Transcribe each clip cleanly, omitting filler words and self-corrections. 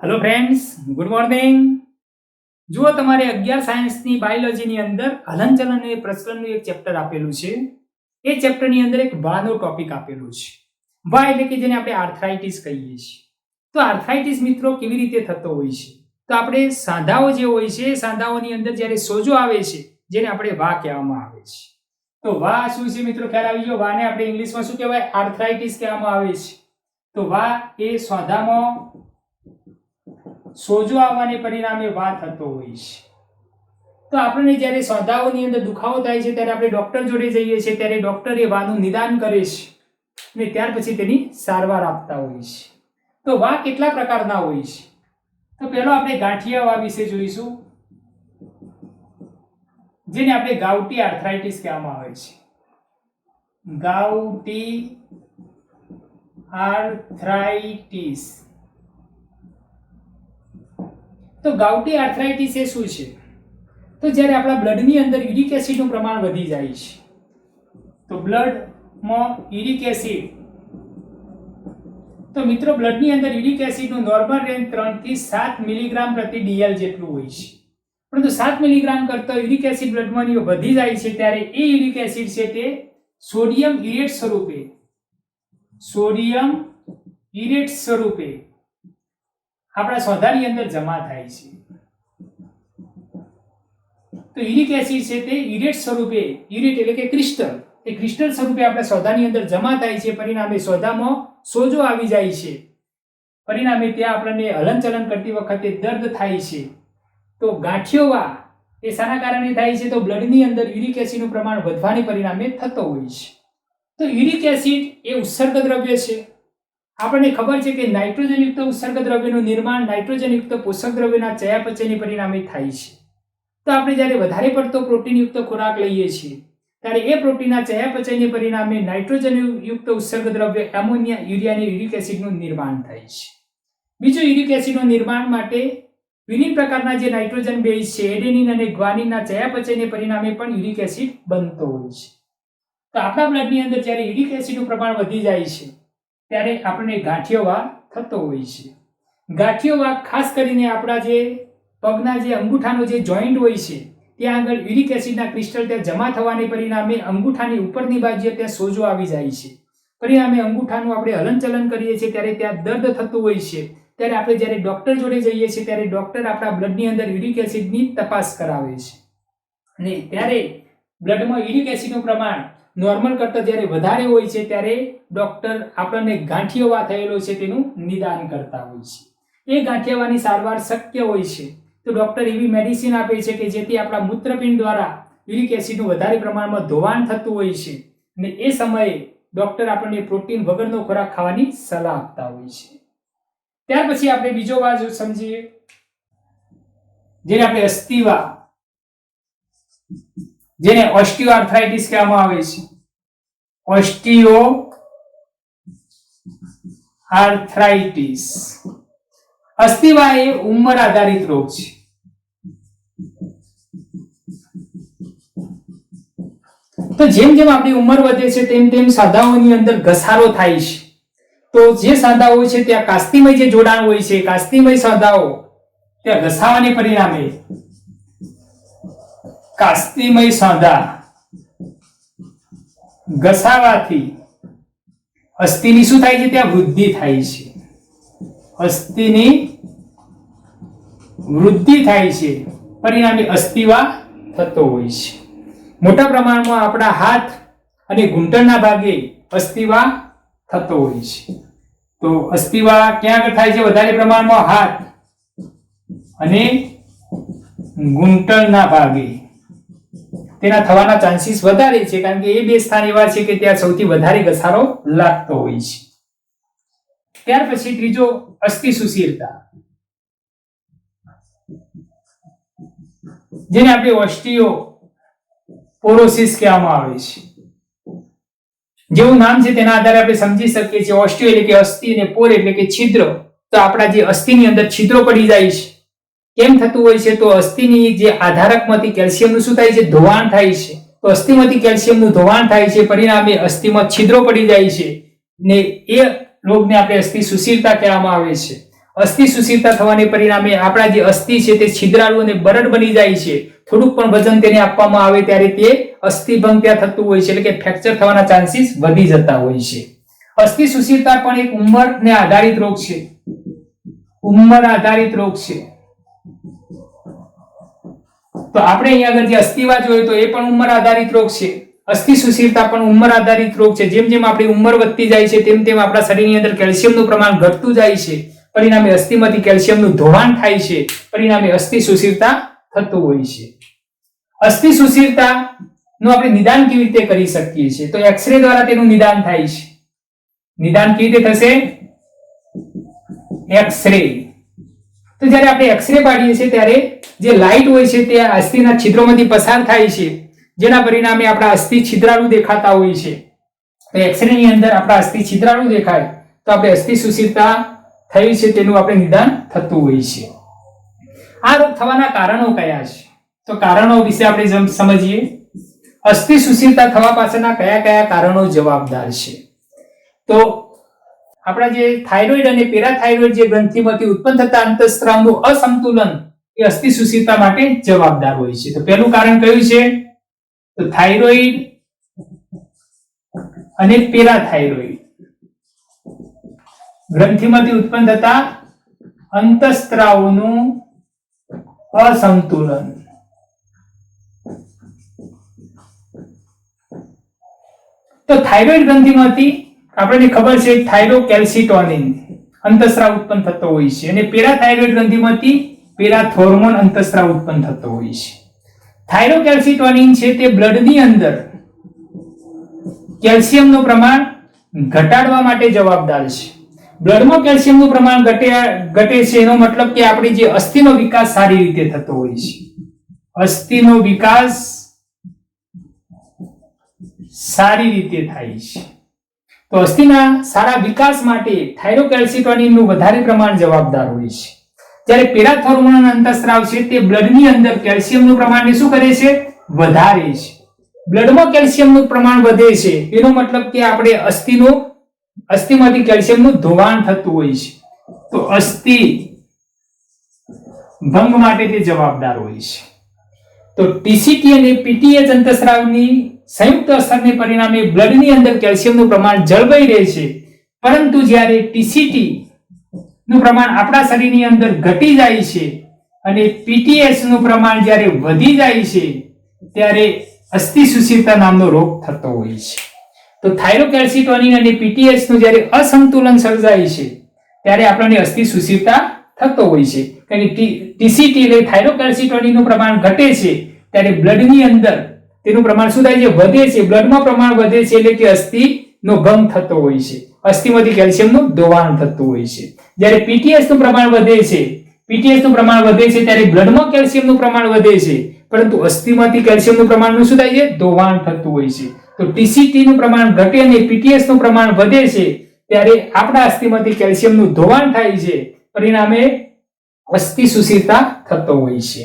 Hello friends, good morning. જુઓ, તમારે 11 સાયન્સની બાયોલોજીની અંદર હલનચલન અને પ્રચલનનું એક ચેપ્ટર આપેલું છે. એ ચેપ્ટરની અંદર એક વાનો ટોપિક આપેલો છે. વા એટલે કે જેને આપણે આર્થરાઇટિસ કહીએ છીએ. તો આર્થરાઇટિસ મિત્રો કેવી રીતે થતો હોય છે? તો આપણે સાંધાઓ જે હોય છે, સાંધાઓની અંદર જ્યારે સોજો આવે છે, જેને આપણે વા કહેવામાં આવે છે. તો વા શું છે મિત્રો? ખ્યાલ આવી ગયો. વાને આપણે ઇંગ્લિશમાં શું કહેવાય? આર્થરાઇટિસ કહેવામાં આવે છે. તો વા એ સાંધામાં સોજો આવવાને પરિણામે વા થતો હોય છે. તો આપણને જ્યારે સાંધાઓની અંદર દુખાવો થાય છે ત્યારે આપણે ડોક્ટર જોડે જઈએ છીએ, ત્યારે ડોક્ટર એ વાનું નિદાન કરે છે અને ત્યાર પછી તેની સારવાર આપતા હોય છે. તો વા કેટલા પ્રકારના હોય છે? તો પહેલો આપણે ગાંઠિયા વા વિશે જોઈશું, જેને આપણે ગાઉટી આર્થરાઇટિસ કહેવામાં આવે છે. ગાઉટી આર્થરાઇટિસ. તો ગાઉટી આર્થરાઇટિસ એ શું છે? તો જ્યારે આપણા બ્લડની અંદર યુરિક એસિડનું પ્રમાણ વધી જાય છે, તો બ્લડમાં યુરિક એસિડ, તો મિત્રો બ્લડની અંદર યુરિક એસિડનું નોર્મલ રેન્જ 3 થી 7 મિલીગ્રામ પ્રતિ ડીએલ જેટલું હોય છે. પરંતુ 7 મિલીગ્રામ કરતા યુરિક એસિડ બ્લડમાં વધી જાય છે ત્યારે એ યુરિક એસિડ છે તે સોડિયમ યુરેટ સ્વરૂપે આપણા સાંધાની અંદર જમા થાય છે. તો યુરિક એસિડ છે તે યુરેટ સ્વરૂપે, યુરેટ એટલે કે ક્રિસ્ટલ, એ ક્રિસ્ટલ સ્વરૂપે આપણા સાંધાની અંદર જમા થાય છે. પરિણામે સાંધામાં સોજો આવી જાય છે. પરિણામે ત્યાં આપણને હલનચલન કરતી વખતે દર્દ થાય છે. તો ગાંઠિયો વા એ શાના કારણે થાય છે? તો બ્લડની અંદર યુરિક એસિડનું પ્રમાણ વધવાને પરિણામે થતો હોય છે. તો યુરિક એસિડ એ ઉત્સર્ગ દ્રવ્ય છે. આપણને ખબર છે કે નાઇટ્રોજનયુક્ત ઉત્સર્ગ દ્રવ્યનું નિર્માણ નાઇટ્રોજનયુક્ત પોષક દ્રવ્યના ચયાપચયને પરિણામે થાય છે. તો આપણે જ્યારે વધારે પડતો પ્રોટીનયુક્ત ખોરાક લઈએ છીએ ત્યારે એ પ્રોટીનના ચયાપચયને પરિણામે નાઇટ્રોજનયુક્ત ઉત્સર્ગ દ્રવ્ય એમોનિયા, યુરિયા અને યુરિક એસિડનું નિર્માણ થાય છે. બીજું, યુરિક એસિડનું નિર્માણ માટે વિવિધ પ્રકારના જે નાઇટ્રોજન બેઝ છે, એડેનિન અને ગ્વાનિનના ચયાપચયને પરિણામે પણ યુરિક એસિડ બનતો હોય છે. તો આપણા બ્લડની અંદર જ્યારે યુરિક એસિડનું પ્રમાણ વધી જાય છે ત્યારે આપણને ગાંઠિયો વા થતો હોય છે. ગાંઠિયો વા ખાસ કરીને આપણા જે પગના જે અંગૂઠાનો જે જોઈન્ટ હોય છે ત્યાં આગળ યુરિક એસિડના ક્રિસ્ટલ ત્યાં જમા થવાને પરિણામે અંગૂઠાની ઉપરની બાજુએ ત્યાં સોજો આવી જાય છે. પરિણામે અંગૂઠાનું આપણે હલનચલન કરીએ છીએ ત્યારે ત્યાં દર્દ થતું હોય છે. ત્યારે આપણે જ્યારે ડોક્ટર જોડે જઈએ છીએ ત્યારે ડોક્ટર આપણા બ્લડની અંદર યુરિક એસિડની તપાસ કરાવે છે અને ત્યારે બ્લડમાં યુરિક એસિડનું પ્રમાણ નોર્મલ કરતા જ્યારે વધારે હોય છે ત્યારે ડોક્ટર આપણને ગાંઠિયો વા થયેલો છે તેનું નિદાન કરતા હોય છે. એ ગાંઠિયાવાની સારવાર શક્ય હોય છે તો ડોક્ટર એવી મેડિસિન આપે છે કે જેથી આપણા મૂત્રપિંડ દ્વારા યુરિક એસિડનું વધારે પ્રમાણમાં ધોવાણ થતું હોય છે અને એ સમયે ડોક્ટર આપણને પ્રોટીન વગરનો ખોરાક ખાવાની સલાહ આપતા હોય છે. ત્યાર પછી આપણે બીજો વા સમજીએ, જેને આપણે અસ્થિવા, જેને ઓસ્ટિયો આર્થરાઇટિસ કહેવામાં આવે છે. ઓસ્ટિયો આર્થરાઇટિસ. અસ્થિવા એ ઉંમર આધારિત રોગ છે. તો જેમ જેમ આપણી ઉંમર વધે છે તેમ તેમ સાંધાઓની અંદર ઘસારો થાય છે. તો જે સાંધાઓ છે ત્યાં કાસ્તિમય જે જોડાણ હોય છે, કાસ્તિમય સાંધાઓ ત્યાં ઘસાવાને પરિણામે કાસ્તિમય સાંધા ઘસાવાથી અસ્થિની શું થાય છે? ત્યાં વૃદ્ધિ થાય છે. અસ્થિની વૃદ્ધિ થાય છે. પરિણામે અસ્થિવા થતો હોય છે. મોટા પ્રમાણમાં આપણા હાથ અને ઘૂંટણના ભાગે અસ્થિવા થતો હોય છે. તો અસ્થિવા ક્યાં આગળ થાય છે? વધારે પ્રમાણમાં હાથ અને ઘૂંટણના ભાગે તેના થવાના ચાન્સીસ વધારે છે, કારણ કે એ બે સ્થાન એવા છે કે ત્યાં સૌથી વધારે ઘસારો લાગતો હોય છે. ત્યાર પછી ત્રીજો, અસ્થિ સુશીરતા, જેને આપણે ઓસ્ટિયોપોરોસિસ કહેવામાં આવે છે. જેવું નામ છે તેના આધારે આપણે સમજી શકીએ છીએ. ઓસ્ટિયો એટલે કે અસ્થિ અને પોર એટલે કે છિદ્ર. તો આપણા જે અસ્થિની અંદર છિદ્રો પડી જાય છે. કેમ થતું હોય છે? તો અસ્થિની જે આધારકમાંથી કેલ્શિયમનું શું થાય છે? ધોવાણ થાય છે. તો અસ્થિમાંથી કેલ્શિયમનું ધોવાણ થાય છે. પરિણામે અસ્થિમાં છિદ્રો પડી જાય છે ને એ રોગને આપણે અસ્થિ સુશીરતા કહેવામાં આવે છે. અસ્થિ સુશીરતા થવાને પરિણામે આપણા જે અસ્થિ છે તે છિદ્રાળુ અને બરડ બની જાય છે. થોડુંક પણ વજન તેને આપવામાં આવે ત્યારે તે અસ્થિભંગ ત્યાં થતું હોય છે, એટલે કે ફ્રેક્ચર થવાના ચાન્સીસ વધી જતા હોય છે. અસ્થિ સુશીરતા પણ એક ઉંમરને આધારિત રોગ છે. ઉંમર આધારિત રોગ છે. તો આપણે અહીંયા આગળ જે અસ્થિવા જોઈએ તો એ પણ ઉંમર આધારિત રોગ છે. અસ્થિ સુશીરતા પણ ઉંમર આધારિત રોગ છે. જેમ જેમ આપણી ઉંમર વધતી જાય છે તેમ તેમ આપણા શરીરની અંદર કેલ્શિયમનું પ્રમાણ ઘટતું જાય છે. પરિણામે અસ્થિમાંથી કેલ્શિયમનું ધોવાણ થાય છે. પરિણામે અસ્થિ સુશીરતા થતું હોય છે. અસ્થિ સુશીરતા નું આપણે નિદાન કેવી રીતે કરી શકીએ છીએ? તો એક્સરે દ્વારા તેનું નિદાન થાય છે. નિદાન કેવી રીતે થશે? એક્સરે. તો જ્યારે આપણે એક્સરે પાડીએ છીએ ત્યારે જે લાઇટ હોય છે તે અસ્થિના છિદ્રોમાંથી પસાર થાય છે, જેના પરિણામે આપણા અસ્થિ છિદ્રાળુ દેખાતા હોય છે. તો એક્સરે ની અંદર આપણા અસ્થિ છિદ્રાળુ દેખાય તો આપણે અસ્થિ સુશીરતા થઈ છે તેનું આપણે નિદાન થતું હોય છે. આ રોગ થવાના કારણો કયા છે? તો કારણો વિશે આપણે સમજીએ. અસ્થિ સુશીરતા થવા પાછળના કયા કયા કારણો જવાબદાર છે? તો આપણા જે થાઇરોઇડ અને પેરાથાઇરોઇડ જે ગ્રંથિમાંથી ઉત્પન્ન થતા અંતઃસ્ત્રાવનું અસંતુલન એ અસ્થિ સુશીરતા માટે જવાબદાર હોય છે. તો પહેલું કારણ કયું છે? તો થાઇરોઇડ અને પેરાથાઇરોઇડ ગ્રંથિમાંથી ઉત્પન્ન થતા અંતઃસ્ત્રાવનું અસંતુલન. તો થાઇરોઇડ ગ્રંથિમાંથી આપણને ખબર છે થાઇરોકેલ્સિટોનિન અંતઃસ્રાવ ઉત્પન્ન થતો હોય છે અને પેરાથાઇરોઇડ ગ્રંથિમાંથી પેરાથોર્મોન અંતઃસ્રાવ ઉત્પન્ન થતો હોય છે. થાઇરોકેલ્સિટોનિન છે તે બ્લડની અંદર કેલ્શિયમનું પ્રમાણ ઘટાડવા માટે જવાબદાર છે. બ્લડમાં કેલ્શિયમનું પ્રમાણ ઘટે છે એનો મતલબ કે આપણી જે અસ્થિનો વિકાસ સારી રીતે થતો હોય છે. અસ્થિનો વિકાસ સારી રીતે થાય છે. તો અસ્થિના સારા વિકાસ માટે થાઇરોકેલ્સિટોનિનનું વધારે પ્રમાણ જવાબદાર હોય છે. જ્યારે પેરાથોર્મોન અંતઃસ્રાવ છે તે બ્લડની અંદર કેલ્શિયમનું પ્રમાણને શું કરે છે? વધારે છે. બ્લડમાં કેલ્શિયમનું પ્રમાણ વધે છે એનો મતલબ કે આપણે અસ્થિમાંથી કેલ્શિયમનું ધોવાણ થતું હોય છે. તો અસ્થિ ભંગ માટે તે જવાબદાર હોય છે. તો ટીસીટી અને પીટીએચ અંતઃસ્રાવની સંયુક્ત અસરને પરિણામે બ્લડની અંદર કેલ્શિયમનું પ્રમાણ જળવાઈ રહે છે, પરંતુ જ્યારે ટીસીટી નું પ્રમાણ આપણા શરીરની અંદર ઘટી જાય છે અને પીટીએચ નું પ્રમાણ જ્યારે વધી જાય છે ત્યારે અસ્થિ સુશીરતા નામનો રોગ થતો હોય છે. તો થાઇરોકેલ્સિટોનિન અને પીટીએચ નું જ્યારે અસંતુલન સર્જાય છે ત્યારે આપણને અસ્થિ સુશીરતા થતો હોય છે. કારણ કે ટીસીટી એટલે થાઇરોકેલ્સિટોનિન નું પ્રમાણ ઘટે છે ત્યારે બ્લડની અંદર તેનું પ્રમાણ શું થાય છે? વધે છે. બ્લડમાં પ્રમાણ વધે છે એટલે કે અસ્થિનો ભંગ થતો હોય છે. અસ્થિમાંથી કેલ્શિયમનું ધોવાણ થતું હોય છે. જ્યારે પીટીએચ નું પ્રમાણ વધે છે ત્યારે બ્લડમાં કેલ્શિયમનું પ્રમાણ વધે છે, પરંતુ અસ્થિમાંથી કેલ્શિયમનું પ્રમાણનું શું થાય છે? ધોવાણ થતું હોય છે. તો ટીસીટી નું પ્રમાણ ઘટે અને પીટીએચ નું પ્રમાણ વધે છે ત્યારે આપણા અસ્થિમાંથી કેલ્શિયમનું ધોવાણ થાય છે. પરિણામે અસ્થિ સુશીરતા થતો હોય છે.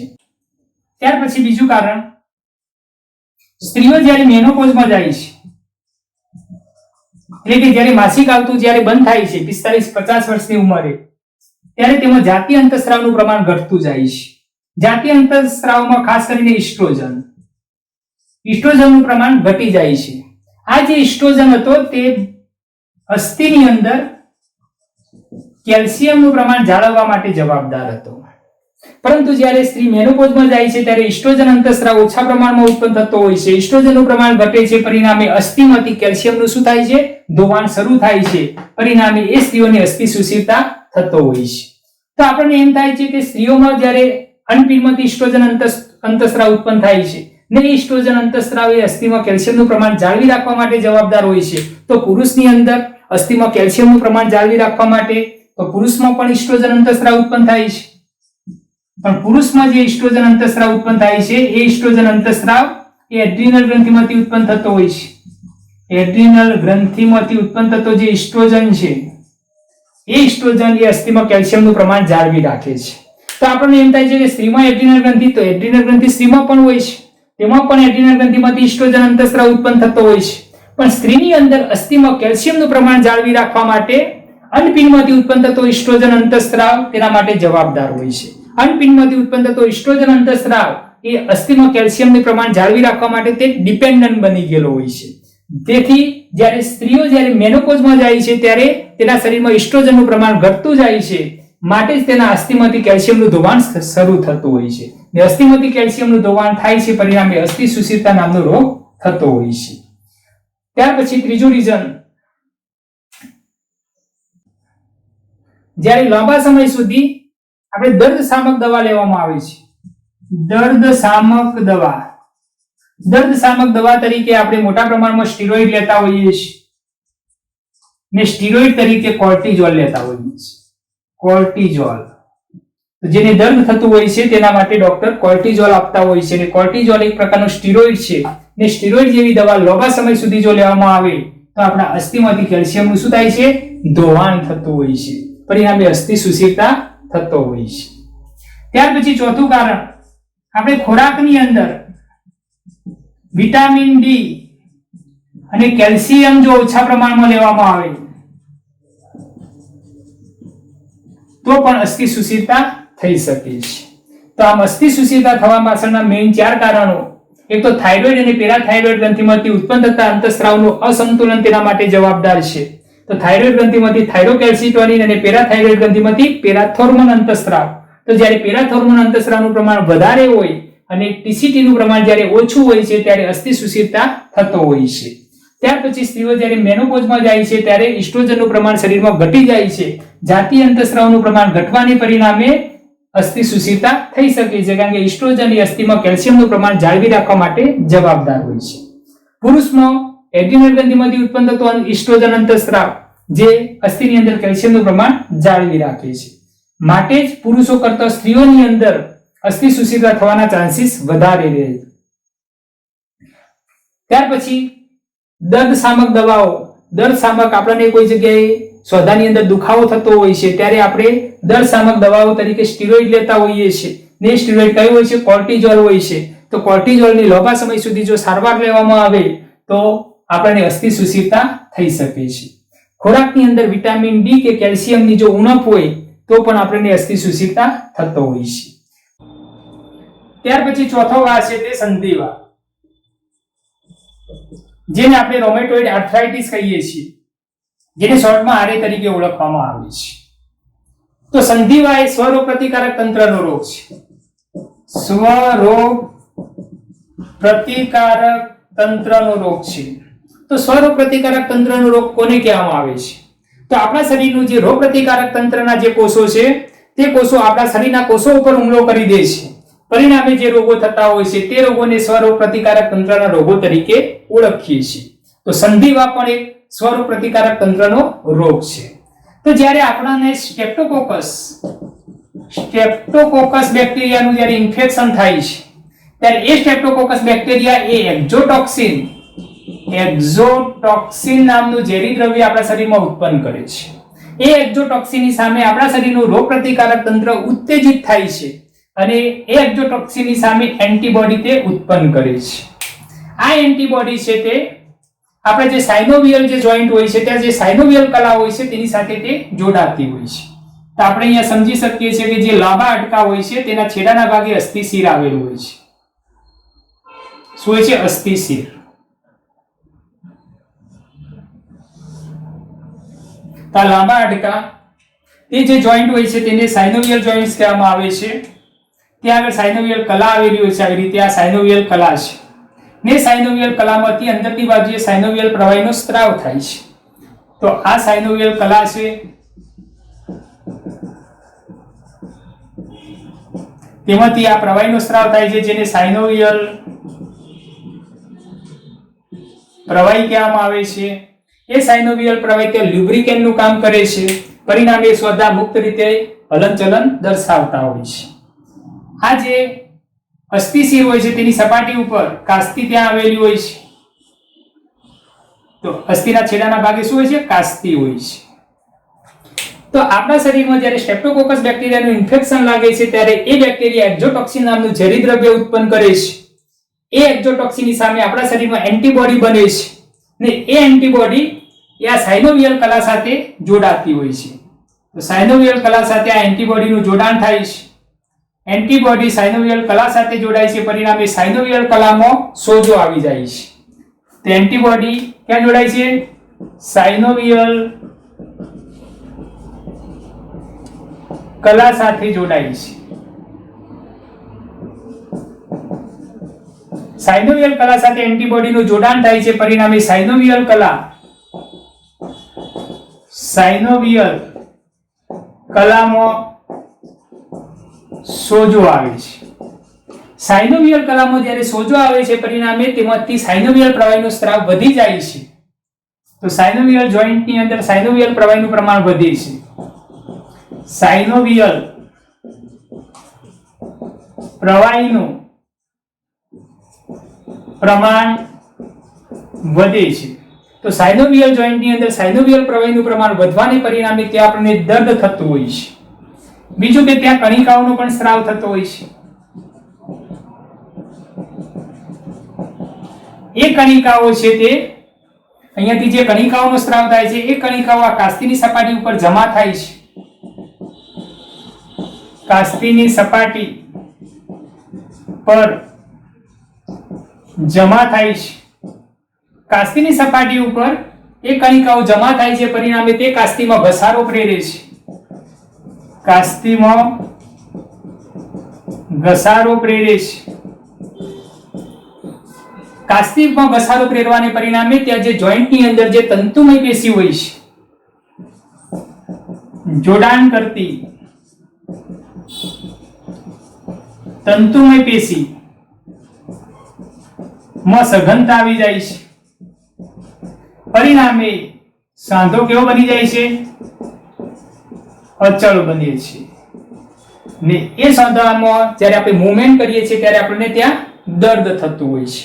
ત્યાર પછી બીજું કારણ, સ્ત્રીઓ જ્યારે મેનોપોઝમાં જાય છે એટલે કે જ્યારે માસિક આવતું જ્યારે બંધ થાય છે 45-50 વર્ષની ઉંમરે, ત્યારે તેમાં જાતીય અંતઃસ્રાવનું પ્રમાણ ઘટતું જાય છે. જાતીય અંતઃસ્રાવમાં ખાસ કરીને ઈસ્ટ્રોજનનું પ્રમાણ ઘટી જાય છે. આ જે ઈસ્ટ્રોજન હતો તે અસ્થિની અંદર કેલ્શિયમનું પ્રમાણ જાળવવા માટે જવાબદાર હતો, પરંતુ જ્યારે સ્ત્રી મેનોપોઝમાં જાય છે ત્યારે ઈસ્ટ્રોજન અંતઃસ્રાવ ઓછા પ્રમાણમાં ઉત્પન્ન થતો હોય છે. ઈસ્ટ્રોજનનું પ્રમાણ ઘટે છે, પરિણામે અસ્થિમાંથી કેલ્શિયમનું શું થાય છે? ધોવાણ શરૂ થાય છે. પરિણામે એ સ્ત્રીઓની અસ્થિ સુશીરતા થતો હોય છે. તો આપણને એમ થાય છે કે સ્ત્રીઓમાં જ્યારે અનપીણમાંથી ઈસ્ટ્રોજન અંતઃસ્રાવ ઉત્પન્ન થાય છે ને ઈસ્ટ્રોજન અંતઃસ્રાવ એ અસ્થિમાં કેલ્શિયમનું પ્રમાણ જાળવી રાખવા માટે જવાબદાર હોય છે, તો પુરુષની અંદર અસ્થિમાં કેલ્શિયમનું પ્રમાણ જાળવી રાખવા માટે તો પુરુષમાં પણ ઈસ્ટ્રોજન અંતઃસ્રાવ ઉત્પન્ન થાય છે. પણ પુરુષમાં જે ઈસ્ટ્રોજન અંતઃસ્રાવ ઉત્પન્ન થાય છે એ ઈસ્ટ્રોજન અંતઃસ્રાવ એ એડ્રીનલ ગ્રંથિમાંથી ઉત્પન્ન થતો હોય છે. એડ્રીનલ ગ્રંથિમાંથી ઉત્પન્ન થતો જે ઈસ્ટ્રોજન છે એ ઈસ્ટ્રોજન એ અસ્થિમાં કેલ્શિયમનું પ્રમાણ જાળવી રાખે છે. તો આપણને એમ થાય છે કે સ્ત્રીમાં એડ્રીનલ ગ્રંથિ, તો એડ્રીનલ ગ્રંથિ સ્ત્રીમાં પણ હોય છે, તેમાં પણ એડ્રીનલ ગ્રંથિમાંથી ઈસ્ટ્રોજન અંતઃસ્રાવ ઉત્પન્ન થતો હોય છે. પણ સ્ત્રીની અંદર અસ્થિમાં કેલ્શિયમનું પ્રમાણ જાળવી રાખવા માટે અન્નપિંડમાંથી ઉત્પન્ન થતો ઇસ્ટ્રોજન અંતઃસ્ત્રાવ તેના માટે જવાબદાર હોય છે. અન્નપિંડમાંથી ઉત્પન્ન થતો ઇસ્ટ્રોજન અંતઃસ્ત્રાવ એ અસ્થિમાં કેલ્શિયમનું પ્રમાણ જાળવી રાખવા માટે તે ડિપેન્ડન્ટ બની ગયેલો હોય છે. તેથી જ્યારે સ્ત્રીઓ જ્યારે મેનોપોઝમાં જાય છે ત્યારે તેના શરીરમાં ઇસ્ટ્રોજનનું પ્રમાણ ઘટતું જાય છે, માટે જ તેના અસ્થિમાંથી કેલ્શિયમનું ધોવાણ શરૂ થતું હોય છે. ને અસ્થિમાંથી કેલ્શિયમનું ધોવાણ થાય છે, પરિણામે અસ્થિ સુષિરતા નામનો રોગ થતો હોય છે. ત્યાર પછી ત્રીજું રીઝન, જ્યારે લાંબા સમય સુધી આપણે દર્દ શામક દવા લેવામાં આવે છે, દર્દ શામક દવા તરીકે આપણે મોટા પ્રમાણમાં સ્ટીરોઇડ લેતા હોઈએ છીએ ને સ્ટીરોઇડ તરીકે કોર્ટિઝોલ લેતા હોઈએ છીએ. કોર્ટિઝોલ જેને દર્દ થતું હોય છે તેના માટે ડોક્ટર કોર્ટિઝોલ આપતા હોય છે. અને કોર્ટિઝોલ એક પ્રકારનો સ્ટીરોઇડ છે ને સ્ટીરોઇડ જેવી દવા લાંબા સમય સુધી જો લેવામાં આવે તો આપણા અસ્થિમાંથી કેલ્શિયમનું શું થાય છે? ધોવાણ થતું હોય છે. પરિણામે અસ્થિ સુષિરતા થતો હોય છે. ત્યાર પછી ચોથું કારણ, આપણે ખોરાકની અંદર વિટામિન ડી અને કેલ્શિયમ જો ઓછા પ્રમાણમાં લેવામાં આવે તો પણ અસ્થિ સુષિરતા થઈ શકે છે. તો આમ અસ્થિ સુષિરતા થવા પાછળના મેઇન 4 કારણો, એક તો થાઇરોઇડ અને પેરાથાઇરોઇડ ગ્રંથિમાંથી ઉત્પન્ન થતા અંતઃસ્રાવનું અસંતુલન તેના માટે જવાબદાર છે. તો થાઇરોઇડ ગ્રંથિમાંથી થાઇરોકેલ્સિટોનિન અને પેરાથાઇરોઇડ ગ્રંથિમાંથી પેરાથોર્મોન અંતઃસ્રાવ. તો જ્યારે પેરાથોર્મોન અંતઃસ્રાવનું પ્રમાણ વધારે હોય અને ટીસીટી નું પ્રમાણ જ્યારે ઓછું હોય છે ત્યારે અસ્થિ સુષિરતા થતો હોય છે. ત્યાર પછી સ્ત્રીઓ જ્યારે મેનોપોઝમાં જાય છે ત્યારે ઇસ્ટ્રોજનનું પ્રમાણ શરીરમાં ઘટી જાય છે. જાતીય અંતઃસ્રાવનું પ્રમાણ ઘટવાને પરિણામે અસ્થિ સુષિરતા થઈ શકે છે, કારણ કે ઇસ્ટ્રોજન એ અસ્થિમાં કેલ્શિયમનું પ્રમાણ જાળવી રાખવા માટે જવાબદાર હોય છે. પુરુષમાં એડ્રિનલ ગ્રંથિમાંથી ઉત્પન્ન થતો ઇસ્ટ્રોજન અંતઃસ્રાવ જે અસ્થિની અંદર કેલ્શિયમનું પ્રમાણ જાળવી રાખે છે, માટે જ પુરુષો કરતા સ્ત્રીઓની અંદર અસ્થિ સુષિરતા થવાના ચાન્સીસ વધારે રહે. ત્યાર પછી દર્દ શામક દવાઓ, દર્દ શામક આપણને કોઈ જગ્યાએ સોદાની અંદર દુખાવો થતો હોય છે ત્યારે આપણે દર્દ શામક દવાઓ તરીકે સ્ટીરોઇડ લેતા હોઈએ છીએ. ને સ્ટીરોઇડ કયો હોય છે? કોર્ટિઝોલ હોય છે. તો કોર્ટિઝોલની લાંબા સમય સુધી જો સારવાર લેવામાં આવે તો આપણને અસ્થિ સુષિરતા થઈ શકે છે. ખોરાકની અંદર વિટામિન ડી કે કેલ્શિયમની જો ઉણપ હોય તો પણ આપણને અસ્થિ સુષિરતા થતો હોય છે. ત્યાર પછી ચોથો વાર છે તે સંધિવા, જેને આપણે રોમેટોઇડ આર્થરાઇટિસ કહીએ છીએ, જેને શોર્ટમાં આરએ તરીકે ઓળખવામાં આવે છે. તો સંધિવા એ સ્વરોગ પ્રતિકારક તંત્રનો રોગ છે. સ્વરોગ પ્રતિકારક તંત્રનો રોગ છે. તો સ્વરોગ પ્રતિકારક તંત્રનો રોગ કોને કહેવામાં આવે છે? તો આપણા શરીરનું જે રોગ પ્રતિકારક તંત્રના જે કોષો છે તે કોષો આપણા શરીરના કોષો ઉપર હુમલો કરી દે છે. પરિણામે જે રોગો થતા હોય છે તે રોગોને સ્વરોગ પ્રતિકારક તંત્રના રોગો તરીકે ઓળખીએ છીએ. તો સંધિવા પણ એક સ્વરોગ પ્રતિકારક તંત્રનો રોગ છે. તો જ્યારે આપણને સ્ટ્રેપ્ટોકોકસ બેક્ટેરિયાનું જ્યારે ઇન્ફેક્શન થાય છે ત્યારે એ સ્ટ્રેપ્ટોકોકસ બેક્ટેરિયા એ એક્ઝોટોક્સિન નામનું ઝેરી દ્રવ્ય આપણા શરીરમાં ઉત્પન્ન કરે છે. એ એક્ઝોટોક્સિનની સામે આપણા શરીરનું રોગ પ્રતિકારક તંત્ર ઉત્તેજિત થાય છે અને એ એક્ઝોટોક્સિનની સામે એન્ટીબોડી તે ઉત્પન્ન કરે છે. આ એન્ટીબોડી છે તે આપણે જે સાયનોવિયલ જે જોઈન્ટ હોય છે ત્યાં જે સાયનોવિયલ કલા હોય છે તેની સાથે તે જોડાતી હોય છે. તો આપણે અહીંયા સમજી શકીએ છીએ કે જે લાંબા હાડકા હોય છે તેના છેડાના ભાગે અસ્થિશિર આવેલું હોય છે. શું હોય છે? અસ્થિશિર. તો લાંબા હાડકા એ જે જોઈન્ટ હોય છે તેને સાયનોવિયલ જોઈન્ટ્સ કહેવામાં આવે છે. ત્યાં આગળ સાયનોવિયલ કલા આવેલી હોય છે. આવી રીતે આ સાયનોવિયલ કલા છે ને સાયનોવિયલ કલામાંથી અંદરની બાજુએ સાયનોવિયલ પ્રવાહીનો સ્ત્રાવ થાય છે. તો આ સાયનોવિયલ કલા છે. તેમાંથી આ પ્રવાહીનો સ્ત્રાવ થાય છે જેને સાયનોવિયલ પ્રવાહી કહેવામાં આવે છે. એ સાયનોવિયલ પ્રવાહી તે લ્યુબ્રિકેન્ટનું કામ કરે છે. પરિણામે સ્વધા મુક્ત રીતે હલનચલન દર્શાવતા હોય છે. આ જે અસ્થિશિર હોય છે તેની સપાટી ઉપર કાસ્તી ત્યાં આવેલી હોય છે. તો અસ્થિના છેડાના ભાગે શું હોય છે? કાસ્તી હોય છે. તો આપણા શરીરમાં જ્યારે સ્ટ્રેપ્ટોકોકસ બેક્ટેરિયાનું ઇન્ફેક્શન લાગે છે ત્યારે એ બેક્ટેરિયા એક્ઝોટોક્સિન નામનું ઝેરી દ્રવ્ય ઉત્પન્ન કરે છે. એ એક્ઝોટોક્સિનની સામે આપણા શરીરમાં એન્ટીબોડી બને છે ને એ એન્ટીબોડી એ આ સાયનોવિયલ કલા સાથે જોડાતી હોય છે. તો સાયનોવિયલ કલા સાથે આ એન્ટીબોડીનું જોડાણ થાય છે. એન્ટીબોડી સાયનોવિયલ કલા સાથે જોડાય છે, પરિણામે સાયનોવિયલ કલામાં સોજો આવી જાય છે. તો એન્ટીબોડી ક્યાં જોડાય છે? સાયનોવિયલ કલા સાથે જોડાય છે. સાયનોવિયલ કલા સાથે એન્ટીબોડીનું જોડાણ થાય છે, પરિણામે સાયનોવિયલ કલામાં સોજો આવે છે. સાયનોવિયલ કલામાં જ્યારે સોજો આવે છે, પરિણામે તેમાંથી સાયનોવિયલ પ્રવાહીનો સ્ત્રાવ વધી જાય છે. તો સાયનોવિયલ જોઈન્ટની અંદર સાયનોવિયલ પ્રવાહીનું પ્રમાણ વધે છે. સાયનોવિયલ પ્રવાહીનું પ્રમાણ વધે છે. તો સાયનોવિયલ જોઈન્ટની અંદર સાયનોવિયલ પ્રવાહીનું પ્રમાણ વધવાને પરિણામે ત્યાં આપણને દર્દ થતું હોય છે. બીજું કે ત્યાં કણિકાઓનો પણ સ્ત્રાવ થતો હોય છે. એ કણિકાઓ છે તે અહીંયાથી જે કણિકાઓનો સ્ત્રાવ થાય છે, એ કણિકાઓ આ કાસ્તીની સપાટી ઉપર જમા થાય છે. કાસ્તીની સપાટી પર જમા થાય છે. કાસ્તીની સપાટી ઉપર એ કણિકાઓ જમા થાય છે, પરિણામે તે કાસ્તીમાં ઘસારો પ્રેરે છે. કાસ્તીમાં ઘસારો પ્રેરે છે. કાસ્તીમાં ઘસારો પ્રેરવાને પરિણામે ત્યાં જે જોઈન્ટની અંદર જે તંતુમય પેશી હોય છે, જોડાણ કરતી તંતુમય પેશી માં સઘનતા આવી જાય છે. પરિણામે સાંધો કેવો બની જાય છે? અચળ બને છે. ને એ સાંધામાં જ્યારે આપણે મૂવમેન્ટ કરીએ છીએ ત્યારે આપણને ત્યાં દર્દ થતું હોય છે,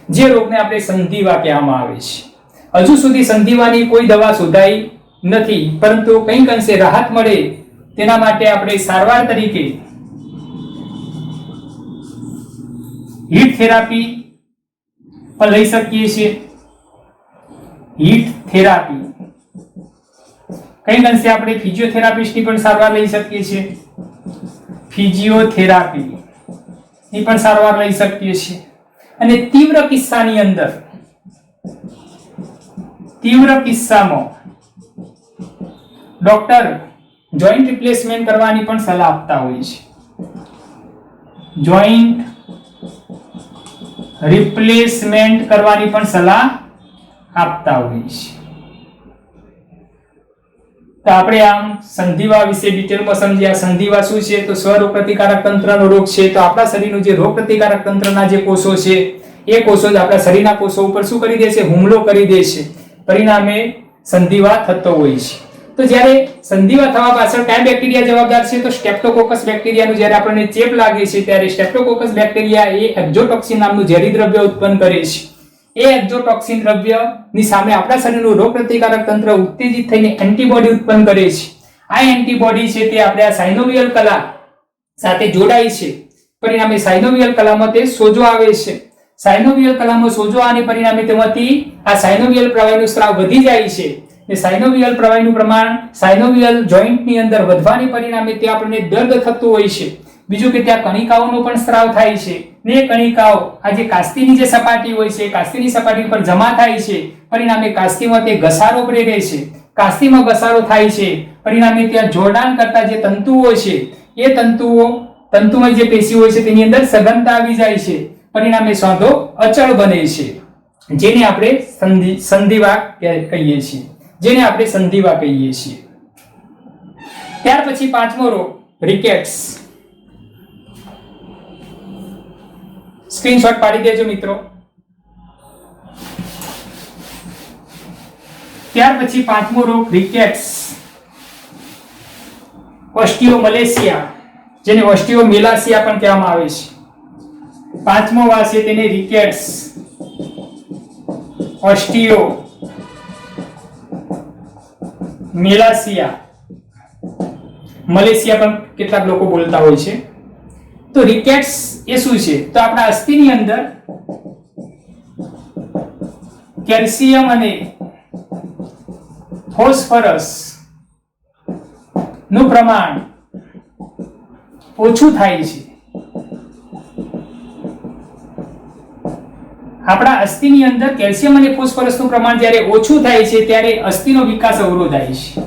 જે રોગને આપણે સંધિવા કહેવામાં આવે છે. હજુ સુધી સંધિવાની કોઈ દવા શોધાઈ નથી, પરંતુ કંઈક અંશે રાહત મળે તેના માટે આપણે સારવાર તરીકે હીટ થેરાપી પણ લઈ શકીએ છીએ. હીટ થેરાપી કંઈક અંશે આપણે ફિઝિયોથેરાપિસ્ટની પણ સારવાર લઈ શકીએ છીએ. ફિઝિયોથેરાપી ની પણ સારવાર લઈ શકીએ છીએ. અને તીવ્ર કિસ્સામાં ડોક્ટર જોઈન્ટ રિપ્લેસમેન્ટ કરવાની પણ સલાહ આપતા હોય છે. જોઈન્ટ રિપ્લેસમેન્ટ કરવાની પણ સલાહ આપતા હોય છે. તો આપણે આમ સંધિવા વિશે ડિટેલમાં સમજ્યા. સંધિવા શું છે? તો સ્વરોગ પ્રતિકારક તંત્રનો રોગ છે. તો આપણા શરીરનું જે રોગ પ્રતિકારક તંત્રના જે કોષો છે, એ કોષો જ આપણા શરીરના કોષો ઉપર શું કરી દે છે? હુમલો કરી દે છે. પરિણામે સંધિવા થતો હોય છે. તો જ્યારે સંધિવા થવા પાછળ કયા બેક્ટેરિયા જવાબદાર છે? તો સ્ટ્રેપ્ટોકોકસ બેક્ટેરિયાનું જ્યારે આપણને ચેપ લાગે છે ત્યારે સ્ટ્રેપ્ટોકોકસ બેક્ટેરિયા એ એક્ઝોટોક્સિન નામનું ઝેરી દ્રવ્ય ઉત્પન્ન કરે છે. એ એક્ઝોટોક્સિન દ્રવ્યની સામે આપણા શરીરનું રોગ પ્રતિકારક તંત્ર ઉત્તેજિત થઈને એન્ટીબોડી ઉત્પન્ન કરે છે. આ એન્ટીબોડી છે તે આપણે આ સાયનોવિયલ કલા સાથે જોડાય છે. પરિણામે સાયનોવિયલ કલામાં તે સોજો આવે છે. સાયનોવિયલ કલામાં સોજો આવવાને પરિણામે તેમાંથી આ સાયનોવિયલ પ્રવાહીનું સ્ત્રાવ વધી જાય છે. ને સાયનોવિયલ પ્રવાહીનું પ્રમાણ સાયનોવિયલ જોઈન્ટની અંદર વધવાને પરિણામે તે આપણને દર્દ થતું હોય છે. બીજું કે ત્યાં કણિકાઓનો પણ સ્ત્રાવ થાય છે. ને કણિકાઓ આ જે કાસ્તીની જે સપાટી હોય છે, કાસ્તીની સપાટી પર જમા થાય છે. પરિણામે કાસ્તીમાં તે ઘસારો પ્રેરે છે. કાસ્તીમાં ઘસારો થાય છે, પરિણામે ત્યાં જોડાણ કરતા જે તંતુઓ છે, એ તંતુમય જે પેશી હોય છે તેની અંદર સઘનતા આવી જાય છે. પરિણામે સાંધો અચળ બને છે, જેને આપણે સંધિવા કહીએ છીએ. ત્યાર પછી પાંચમો રોગ રિકેટ્સ. સ્ક્રીનશોટ પાડી દેજો મિત્રો. ત્યાર પછી પાંચમો રોગ રિકેટ્સ. ઓસ્ટિયોમલેશિયા, જેને ઓસ્ટિયોમેલાસિયા પણ કહેવામાં આવે છે. પાંચમો વા છે તેને રિકેટ્સ. ઓસ્ટિયોમેલાસિયા, મલેશિયા પણ કેટલાક લોકો બોલતા હોય છે. તો રિકેટ્સ એ શું છે? તો આપણા અસ્થિની અંદર કેલ્શિયમ અને ફોસ્ફરસ નું પ્રમાણ ઓછું થાય છે, આપણા અસ્થિની અંદર કેલ્શિયમ અને ફોસ્ફરસનું પ્રમાણ જ્યારે ઓછું થાય છે ત્યારે અસ્થિનો વિકાસ અવરોધાય છે.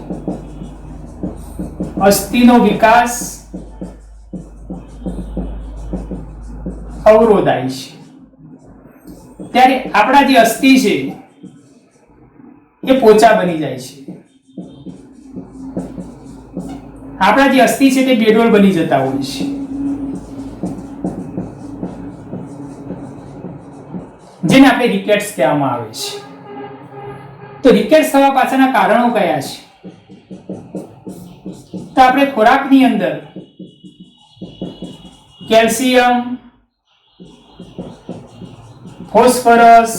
અસ્થિનો વિકાસ અવરોધાય છે. ત્યારે આપણા જે અસ્થિ છે એ પોચા બની જાય છે. આપણા જે અસ્થિ છે તે બેડોળ બની જતા હોય છે. જેને આપણે રિકેટ્સ કહેવામાં આવે છે. તો રિકેટ્સ થવા પાછળના કારણો કયા છે? તો આપણે ખોરાકની અંદર કેલ્શિયમ, ફોસ્ફરસ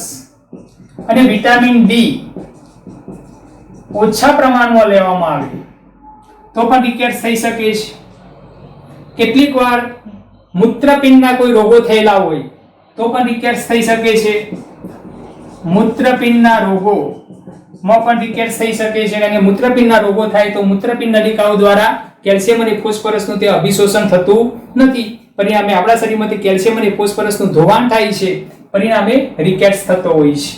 અને વિટામિન ડી ઓછા પ્રમાણમાં લેવામાં આવે તો પણ રિકેટ્સ થઈ શકે છે. કેટલીક વાર મૂત્રપિંડના કોઈ રોગો થયેલા હોય તો પણ રિકેટ્સ થઈ શકે છે. મૂત્રપિંડના રોગોમાં પણ રિકેટ્સ થઈ શકે છે. કારણ કે મૂત્રપિંડના રોગો થાય તો મૂત્રપિંડ નલિકાઓ દ્વારા કેલ્શિયમ અને ફોસ્ફરસનું તે અભિશોષણ થતું નથી. પરિણામે આપણા શરીરમાંથી કેલ્શિયમ અને ફોસ્ફરસનું ધોવાણ થાય છે. પરિણામે રિકેટ્સ થતો હોય છે.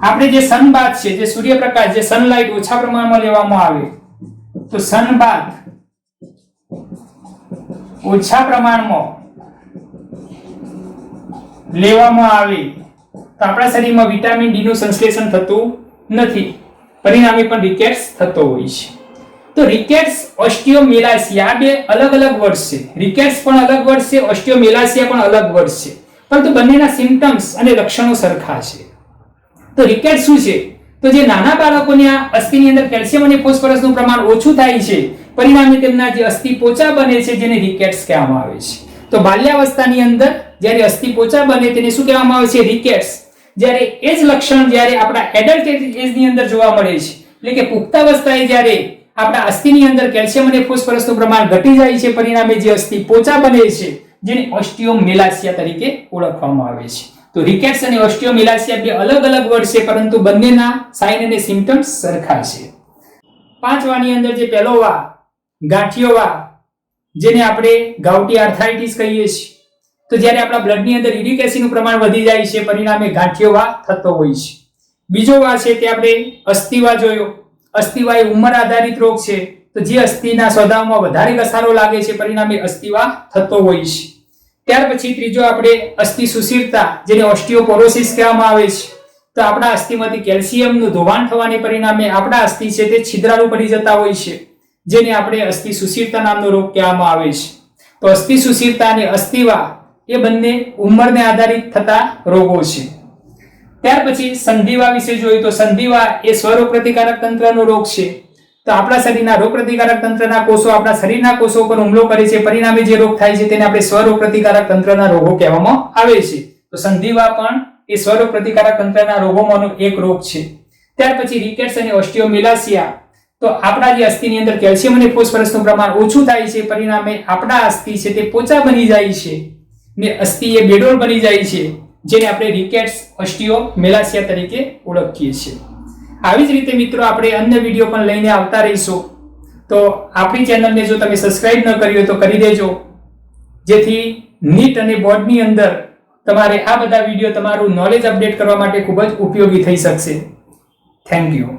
આપણે જે સનબાથ છે, જે સૂર્યપ્રકાશ, જે સનલાઇટ ઓછા પ્રમાણમાં લેવામાં આવે તો સનબાથ ઓછા પ્રમાણમાં લેવામાં આવે તો આપણા શરીરમાં વિટામિન ડી નું સંશ્લેષણ થતું નથી. પરિણામે પણ રિકેટ્સ થતો હોય છે. તો રિકેટ્સ, ઓસ્ટિયોમેલાસિયા આ બે અલગ અલગ વર્ડ છે. રિકેટ્સ પણ અલગ વર્ડ છે, ઓસ્ટિયોમેલાસિયા પણ અલગ વર્ડ છે, પરંતુ બંનેના સિમ્પટમ્સ અને લક્ષણો સરખા છે. તો રિકેટ્સ શું છે? તો જે નાના બાળકોની અસ્થિની અંદર કેલ્શિયમ અને ફોસ્ફરસનું પ્રમાણ ઓછું થાય છે, પરિણામે તેમના જે અસ્થિ પોચા બને છે, જેને રિકેટ્સ કહેવામાં આવે છે. તો બાલ્યાવસ્થાની અંદર જ્યારે અસ્થિ પોચા બને તેને શું કહેવામાં આવે છે? રિકેટ્સ. જ્યારે એ જ લક્ષણ જ્યારે આપણા એડલ્ટ એજની અંદર જોવા મળે છે, એટલે કે પુખ્તાવસ્થાએ જ્યારે આપણા અસ્થિની અંદર કેલ્શિયમ અને ફોસ્ફરસનું પ્રમાણ ઘટી જાય છે, પરિણામે જે અસ્થિ પોચા બને છે, જેને ઓસ્ટિયોમેલાસિયા તરીકે ઓળખવામાં આવે છે. તો રિકેટ્સ અને ઓસ્ટિયોમેલાસિયા બે અલગ અલગ વર્ડ છે, પરંતુ બંનેના સાઇન અને સિમ્પટમ્સ સરખા છે. 5 વાની અંદર જે પહેલો વા ગાંઠિયો વા, જેને આપણે ગાઉટી આર્થરાઇટિસ કહીએ છીએ, તો જ્યારે આપણા બ્લડની અંદર યુરિક એસિડનું પ્રમાણ વધી જાય છે, પરિણામે ગાંઠિયો વા થતો હોય છે. બીજો વા છે તે આપણે અસ્થિવા જોયો. અસ્થિવા એ ઉંમર આધારિત રોગ છે. તો જે અસ્થિના સ્વભાવમાં વધારે ઘસારો લાગે છે, પરિણામે અસ્થિવા થતો હોય છે. ત્યાર પછી ત્રીજો આપણે અસ્થિ સુશીરતા, જેને ઓસ્ટિયોપોરોસિસ કહેવામાં આવે છે. તો આપણા અસ્થિમાંથી કેલ્શિયમનું ધોવાણ થવાને પરિણામે આપણા અસ્થિ છે તે છિદ્રાળુ પડી જતા હોય છે, જેને આપણે અસ્થિ સુશીરતા નામનો રોગ કહેવામાં આવે છે. તો અસ્થિ સુશીરતા અને અસ્થિવા એ બંને ઉંમરને આધારિત થતા રોગો છે. ત્યાર પછી સંધિવા વિશે જોઈએ તો સંધિવા એ સ્વરોગ પ્રતિકારક તંત્રનો રોગ છે. તો આપણા શરીરના રોગ પ્રતિકારક તંત્રના કોષો આપણા શરીરના કોષો પર હુમલો કરે છે, પરિણામે જે રોગ થાય છે તેને આપણે સ્વરોગ પ્રતિકારક તંત્રના રોગો કહેવામાં આવે છે. તો સંધિવા પણ એ સ્વરોગ પ્રતિકારક તંત્રના રોગોમાંનો એક રોગ છે. ત્યાર પછી રિકેટ્સ અને ઓસ્ટિયોમેલાસિયા, તો આપણા જે અસ્થિની અંદર કેલ્શિયમ અને ફોસ્ફરસનું પ્રમાણ ઓછું થાય છે, પરિણામે આપણા અસ્થિ છે તે પોચા બની જાય છે ને અસ્થિ એ બેડોળ બની જાય છે, જેને આપણે રિકેટ્સ, ઓસ્ટિયોમેલાસિયા તરીકે ઓળખીએ છીએ. આવી જ રીતે મિત્રો આપણે અન્ય વિડીયો પણ લઈને આવતા રહીશું. તો આપણી ચેનલને જો તમે સબસ્ક્રાઇબ ન કરી હોય તો કરી દેજો, જેથી નીટ અને બોર્ડની અંદર તમારે આ બધા વિડીયો તમારું નોલેજ અપડેટ કરવા માટે ખૂબ જ ઉપયોગી થઈ શકશે. Thank you.